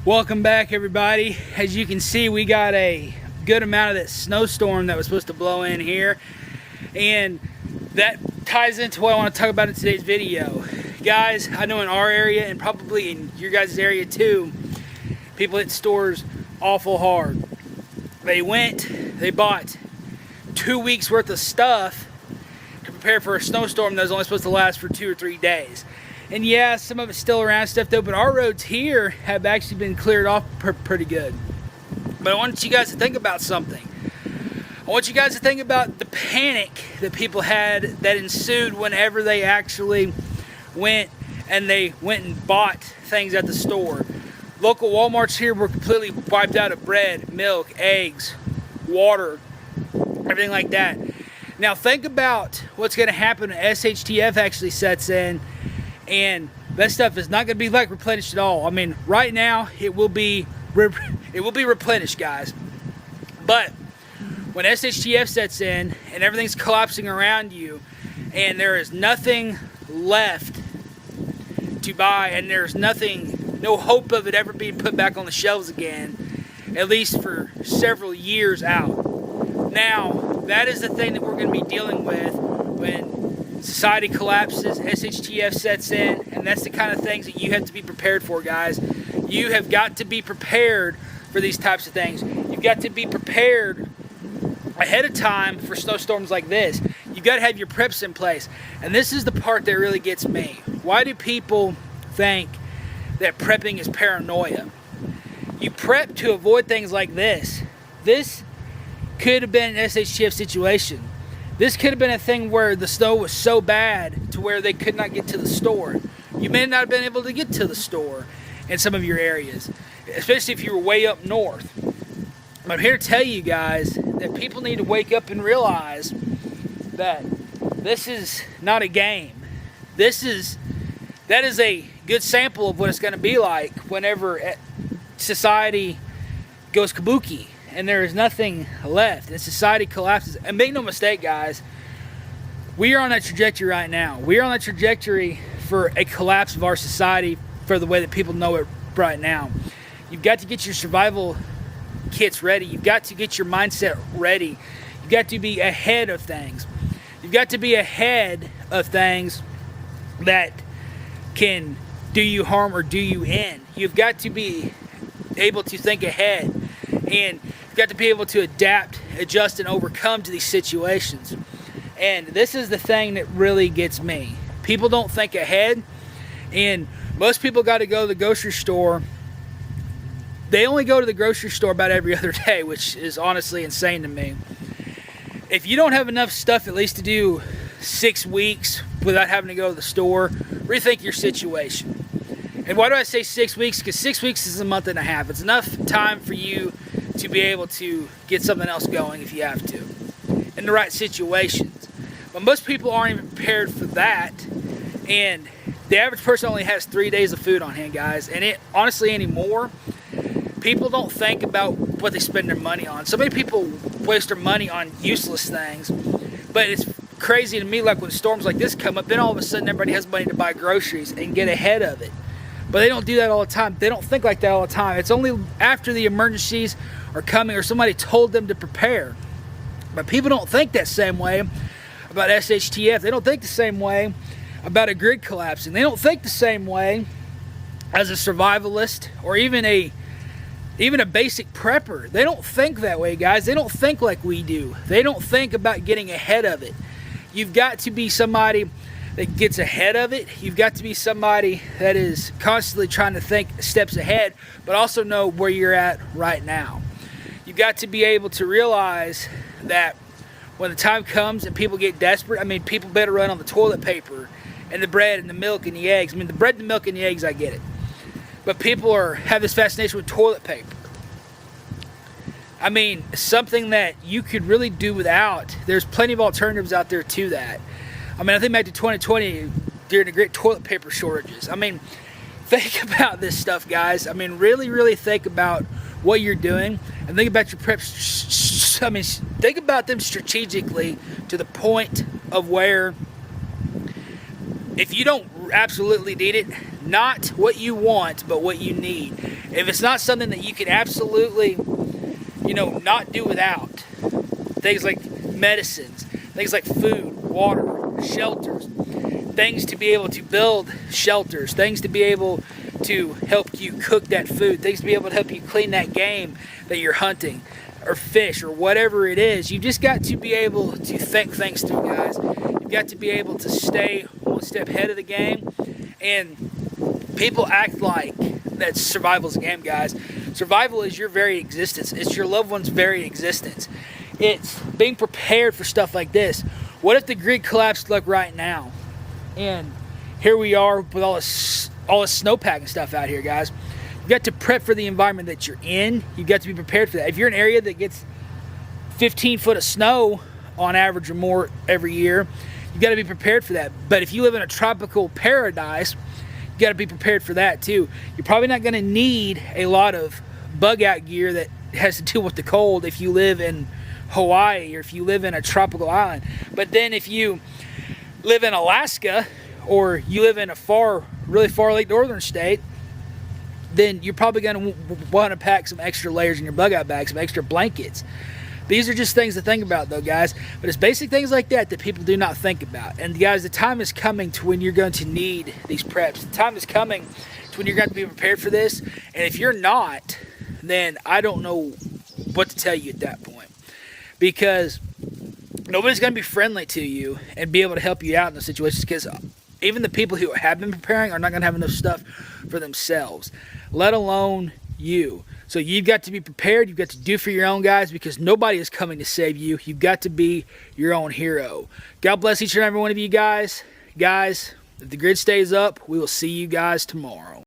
Welcome back, everybody. As you can see, we got a good amount of that snowstorm that was supposed to blow in here, and that ties into what I want to talk about in today's video. Guys, I know in our area and probably in your guys' area too, people hit stores awful hard. They bought 2 weeks worth of stuff to prepare for a snowstorm that was only supposed to last for 2 or 3 days. And yeah, some of it's still around stuff though, but our roads here have actually been cleared off pretty good. But I want you guys to think about something. I want you guys to think about the panic that people had that ensued whenever they actually went and bought things at the store. Local Walmarts here were completely wiped out of bread, milk, eggs, water, everything like that. Now think about what's going to happen when SHTF actually sets in, and that stuff is not going to be like replenished at all. I mean, right now it will be replenished, guys. But when SHTF sets in and everything's collapsing around you, and there is nothing left to buy, and there's no hope of it ever being put back on the shelves again, at least for several years out. Now, that is the thing that we're going to be dealing with when society collapses, SHTF sets in, and that's the kind of things that you have to be prepared for, guys. You have got to be prepared for these types of things. You've got to be prepared ahead of time for snowstorms like this. You've got to have your preps in place. And this is the part that really gets me. Why do people think that prepping is paranoia? You prep to avoid things like this. This could have been an SHTF situation. This could have been a thing where the snow was so bad to where they could not get to the store. You may not have been able to get to the store in some of your areas, especially if you were way up north. But I'm here to tell you guys that people need to wake up and realize that this is not a game. That is a good sample of what it's going to be like whenever society goes kabuki and there is nothing left and society collapses. And make no mistake, guys, we are on that trajectory right now. We are on that trajectory for a collapse of our society for the way that people know it right now. You've got to get your survival kits ready. You've got to get your mindset ready. You've got to be ahead of things. You've got to be ahead of things that can do you harm or do you in. You've got to be able to think ahead, and you've got to be able to adapt, adjust, and overcome to these situations. And this is the thing that really gets me. People don't think ahead, and most people got to go to the grocery store. They only go to the grocery store about every other day, which is honestly insane to me. If you don't have enough stuff at least to do 6 weeks without having to go to the store, rethink your situation. And why do I say 6 weeks? Because 6 weeks is a month and a half. It's enough time for you to be able to get something else going if you have to, in the right situations. But most people aren't even prepared for that, and the average person only has 3 days of food on hand, guys. And it honestly anymore, people don't think about what they spend their money on. So many people waste their money on useless things, but it's crazy to me, like when storms like this come up, then all of a sudden everybody has money to buy groceries and get ahead of it. But they don't do that all the time. They don't think like that all the time. It's only after the emergencies are coming or somebody told them to prepare. But people don't think that same way about SHTF. They don't think the same way about a grid collapsing. They don't think the same way as a survivalist or even a basic prepper. They don't think that way, guys. They don't think like we do. They don't think about getting ahead of it. You've got to be somebody that gets ahead of it. You've got to be somebody that is constantly trying to think steps ahead, but also know where you're at right now. You've got to be able to realize that when the time comes and people get desperate, I mean, people better run on the toilet paper and the bread and the milk and the eggs. I mean, the bread, the milk, and the eggs, I get it. But people have this fascination with toilet paper. I mean, something that you could really do without. There's plenty of alternatives out there to that. I mean, I think back to 2020 during the great toilet paper shortages. I mean, think about this stuff, guys. I mean, really think about what you're doing and think about your preps. I mean, think about them strategically to the point of where if you don't absolutely need it, Not what you want, but what you need. If it's not something that you can absolutely, you know, not do without, things like medicines, things like food, water, shelters, things to be able to build shelters, things to be able to help you cook that food, things to be able to help you clean that game that you're hunting, or fish, or whatever it is. You just got to be able to think things through, guys. You've got to be able to stay one step ahead of the game. And people act like that survival's a game, guys. Survival is your very existence. It's your loved one's very existence. It's being prepared for stuff like this. What if the grid collapsed like right now? And here we are with all this snowpack and stuff out here, guys. You've got to prep for the environment that you're in. You've got to be prepared for that. If you're in an area that gets 15 foot of snow on average or more every year, you've got to be prepared for that. But if you live in a tropical paradise, you got to be prepared for that too. You're probably not going to need a lot of bug out gear that has to do with the cold if you live in Hawaii or if you live in a tropical island. But then if you live in Alaska or you live in a really far late northern state, then you're probably going to want to pack some extra layers in your bug out bag, some extra blankets. These are just things to think about though, guys. But it's basic things like that that people do not think about. And guys, the time is coming to when you're going to need these preps. The time is coming to when you're going to be prepared for this. And if you're not, then I don't know what to tell you at that point. Because nobody's going to be friendly to you and be able to help you out in those situations, because even the people who have been preparing are not going to have enough stuff for themselves, let alone you. So you've got to be prepared. You've got to do for your own, guys, because nobody is coming to save you. You've got to be your own hero. God bless each and every one of you guys. Guys, if the grid stays up, we will see you guys tomorrow.